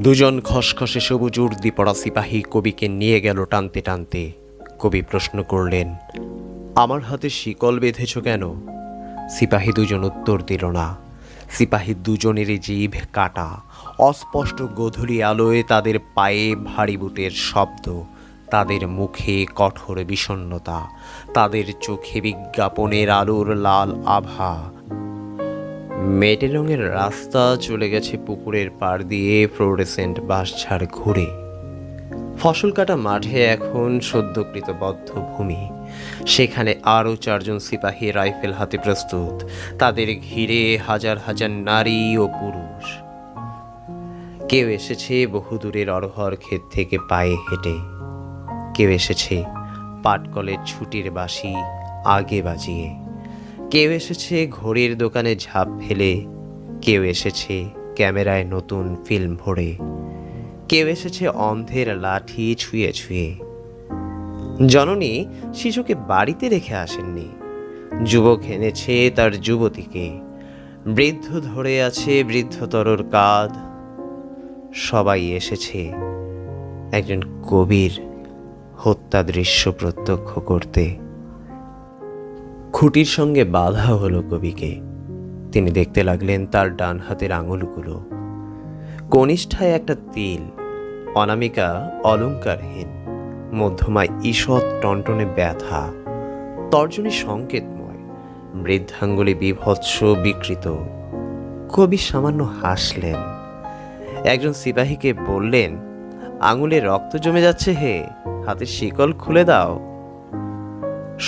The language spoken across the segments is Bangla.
দুজন খসখসে সবুজ উর্দি পড়া সিপাহী কবিকে নিয়ে গেল টানতে টানতে। কবি প্রশ্ন করলেন, আমার হাতে শিকল বেঁধেছ কেন? সিপাহী দুজন উত্তর দিল না। সিপাহী দুজনেরই জিভ কাটা। অস্পষ্ট গোধূলি আলোয় তাদের পায়ে ভারী বুটের শব্দ, তাদের মুখে কঠোর বিষণ্ণতা, তাদের চোখে বিজ্ঞাপনের আলোর লাল আভা। মেটে রঙের রাস্তা চলে গেছে পুকুরের পাড় দিয়ে ফ্লোরেসেন্ট বাঁশঝাড় ঘুরে। ফসল কাটা মাঠে এখন সদ্যকৃত বদ্ধভূমি। সেখানে আরও চারজন সিপাহী রাইফেল হাতে প্রস্তুত। তাদের ঘিরে হাজার হাজার নারী ও পুরুষ। কেউ এসেছে বহুদূরের অরহর ক্ষেত থেকে পায়ে হেঁটে, কেউ এসেছে পাটকলের ছুটির বাঁশি আগে বাজিয়ে, কেউ এসেছে ঘড়ির দোকানে ঝাঁপ ফেলে, কেউ এসেছে ক্যামেরায় নতুন ফিল্ম ভরে, কেউ এসেছে অন্ধের লাঠি ছুঁয়ে ছুঁয়ে। জননী শিশুকে বাড়িতে রেখে আসেননি। যুবক এনেছে তার যুবতীকে, বৃদ্ধ ধরে আছে বৃদ্ধতরর কাঁধ। সবাই এসেছে একজন কবির হত্যা দৃশ্য প্রত্যক্ষ করতে। খুঁটির সঙ্গে বাধা হলো কবিকে। তিনি দেখতে লাগলেন তার ডান হাতের আঙুলগুলো। কনিষ্ঠায় একটা তিল, অনামিকা অলঙ্কারহীন, মধ্যমায় ঈষৎ টনটনে ব্যথা, তর্জনী সংকেতময়, বৃদ্ধাঙ্গুলি বিভৎস বিকৃত। কবি সামান্য হাসলেন। একজন সিপাহীকে বললেন, আঙুলে রক্ত জমে যাচ্ছে হে, হাতের শিকল খুলে দাও।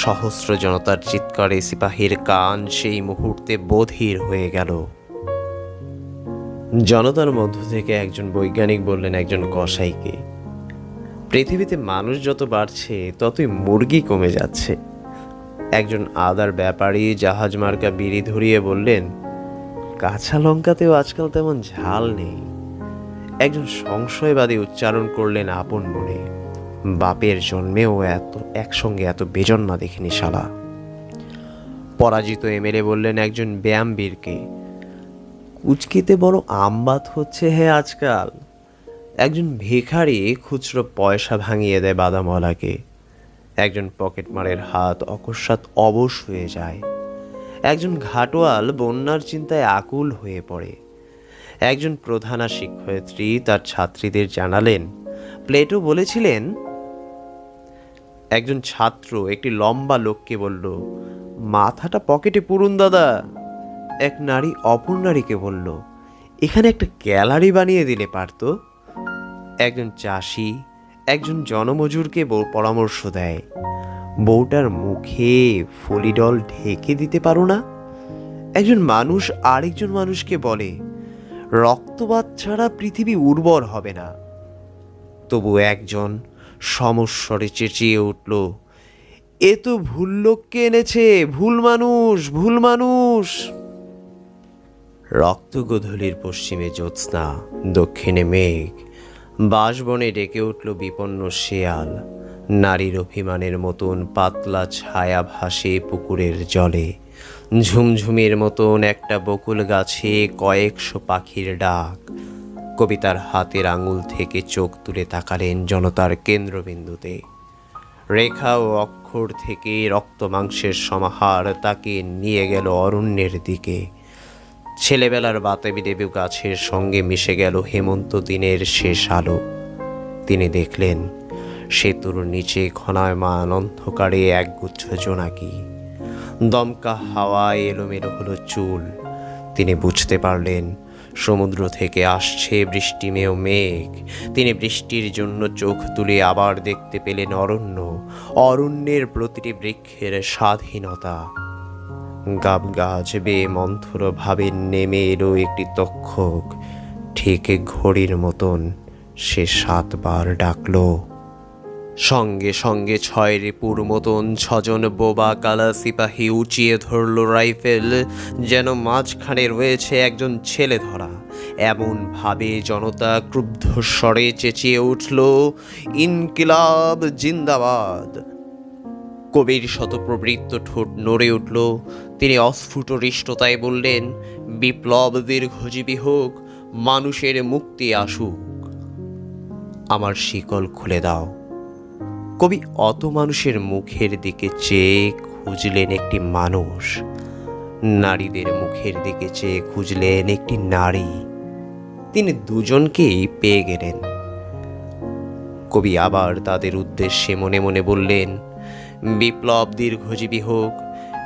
সহস্র জনতার চিৎকারে সিপাহীর কান সেই মুহূর্তে বধির হয়ে গেল। জনতার মধ্য থেকে একজন বৈজ্ঞানিক বললেন একজন কসাইকে, পৃথিবীতে মানুষ যত বাড়ছে ততই মুরগি কমে যাচ্ছে। একজন আদার ব্যাপারী জাহাজ মার্কা বিড়ি ধরিয়ে বললেন, কাঁচা লঙ্কাতেও আজকাল তেমন ঝাল নেই। একজন সংশয়বাদী উচ্চারণ করলেন আপন মনে, বাপের জন্মেও একসঙ্গে এত বেজন্মা দেখিনি শালা। পরাজিত এমএলএ বললেন একজন ব্যায়ামবীরকে, কুচকিতে বড় আমবাত হচ্ছে হে আজকাল। একজন ভিখারি খুচরো পয়সা ভাঙিয়ে দেয় বাদামওয়ালাকে। একজন পকেটমারের হাত অকস্মাৎ অবশ হয়ে যায়। একজন ঘাটোয়াল বন্যার চিন্তায় আকুল হয়ে পড়ে। একজন প্রধানা শিক্ষয়িত্রী তার ছাত্রীদের জানালেন, প্লেটো বলেছিলেন। একজন ছাত্র একটি লম্বা লোককে বলল, মাথাটা পকেটে পুরুন দাদা। এক নারী অপর নারীকে বলল, এখানে একটা গ্যালারি বানিয়ে দিলে পারত। একজন চাষি একজন জনমজুরকে পরামর্শ দেয়, বউটার মুখে ফলিডল ঢেকে দিতে পারো না। একজন মানুষ আরেকজন মানুষকে বলে, রক্তপাত ছাড়া পৃথিবী উর্বর হবে না। তবু একজন সমস্বরে চেঁচিয়ে উঠল, এ তো ভুল লোককে এনেছে, ভুল মানুষ, ভুল মানুষ। রক্তগোধূলির পশ্চিমে জ্যোৎস্না, দক্ষিণে মেঘ। বাঁশবনে ডেকে উঠল বিপন্ন শেয়াল। নারীর অভিমানের মতন পাতলা ছায়া ভাসে পুকুরের জলে। ঝুমঝুমের মতন একটা বকুল গাছে কয়েকশো পাখির ডাক। কবিতার হাতের আঙুল থেকে চোখ তুলে তাকালেন জনতার কেন্দ্রবিন্দুতে। রেখা ও অক্ষর থেকে রক্ত মাংসের সমাহার তাকে নিয়ে গেল অরণ্যের দিকে। ছেলেবেলার বাতাবি লেবু গাছের সঙ্গে মিশে গেল হেমন্ত দিনের শেষ আলো। তিনি দেখলেন সেতুর নিচে ঘনায়মান অন্ধকারে একগুচ্ছ জোনাকি। দমকা হাওয়ায় এলোমেলো হলো চুল। তিনি বুঝতে পারলেন সমুদ্র থেকে আসছে বৃষ্টিমেয় মেঘ। তিনি বৃষ্টির জন্য চোখ তুলে আবার দেখতে পেলেন অরণ্য, অরণ্যের প্রতিটি বৃক্ষের স্বাধীনতা। গাব গাছ বেয়ে মন্থর ভাবে নেমে এলো একটি তক্ষক। ঠিক ঘড়ির মতন সে 7 বার ডাকল। সঙ্গে সঙ্গে 6 রিপুর মতন 6 জন বোবা কালা সিপাহী উঁচিয়ে ধরল রাইফেল, যেন মাঝখানে রয়েছে একজন ছেলে ধরা। এমন ভাবে জনতা ক্রুদ্ধ স্বরে চেঁচিয়ে উঠল, ইনকিলাব জিন্দাবাদ। কবির শতপ্রবৃত্ত ঠোঁট নড়ে উঠল। তিনি অস্ফুট হৃষ্টতায় বললেন, বিপ্লব দীর্ঘজীবী হোক, মানুষের মুক্তি আসুক। আমার শিকল খুলে দাও। কবি অত মানুষের মুখের দিকে চেয়ে খুঁজলেন একটি মানুষ, নারীদের মুখের দিকে চেয়ে খুঁজলেন একটি নারী। তিনি দুজনকেই পেয়ে গেলেন। কবি আবার তাদের উদ্দেশ্যে মনে মনে বললেন, বিপ্লব দীর্ঘজীবী হোক,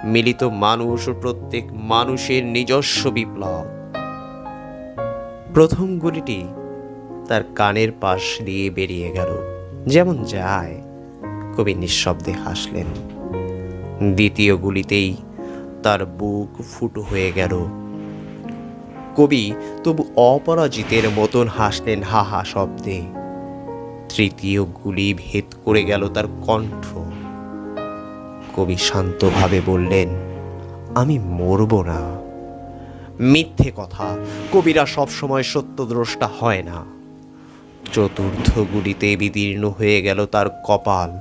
মিলিত মানুষ ও প্রত্যেক মানুষের নিজস্ব বিপ্লব। প্রথম গুলিটি তার কানের পাশ দিয়ে বেরিয়ে গেল, যেমন যায়। কবি নিঃশব্দে হাসলেন। দ্বিতীয় গুলিতেই তার বুক ফুটো হয়ে গেল। কবি তবু অপরাজিতের মতন হাসলেন হা হা শব্দে। তৃতীয় গুলি ভেদ করে গেল তার কণ্ঠ। কবি শান্তভাবে বললেন, আমি মরব না। মিথ্যে কথা, কবিরা সবসময় সত্যদ্রষ্টা হয় না। চতুর্থ গুলিতে বিদীর্ণ হয়ে গেল তার কপাল।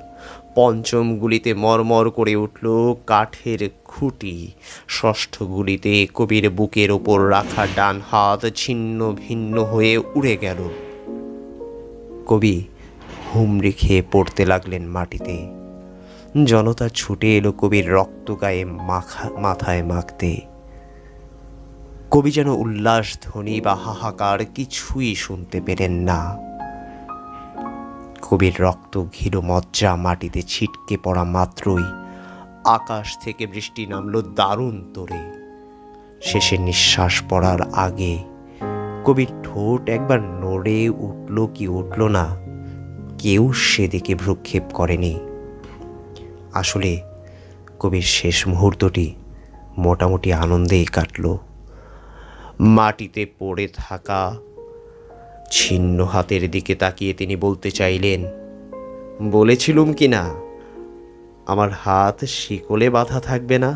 পঞ্চম গুলিতে মরমর করে উঠল কাঠের খুঁটি। ষষ্ঠ গুলিতে কবির বুকের ওপর রাখা ডান হাত ছিন্ন ভিন্ন হয়ে উড়ে গেল। কবি হুমড়ি খেয়ে পড়তে লাগলেন মাটিতে। জনতা ছুটে এলো কবির রক্ত গায়ে মাথায় মাখতে। কবি যেন উল্লাস ধ্বনি বা হাহাকার কিছুই শুনতে পেলেন না। কবির রক্ত ঘির মজ্জা মাটিতে ছিটকে পড়া মাত্রই আকাশ থেকে বৃষ্টি নামলো দারুণ তোড়ে। শেষে নিঃশ্বাস পড়ার আগে কবির ঠোঁট একবার নড়ে উঠল কি উঠল না, কেউ সেদিকে ভ্রুক্ষেপ করেনি। আসলে কবির শেষ মুহূর্তটি মোটামুটি আনন্দেই কাটল। মাটিতে পড়ে থাকা ছিন্ন হাতের দিকে তাকিয়ে তিনি বলতে চাইলেন, বলেছিলুম কি না আমার হাত শিকলে বাঁধা থাকবে না।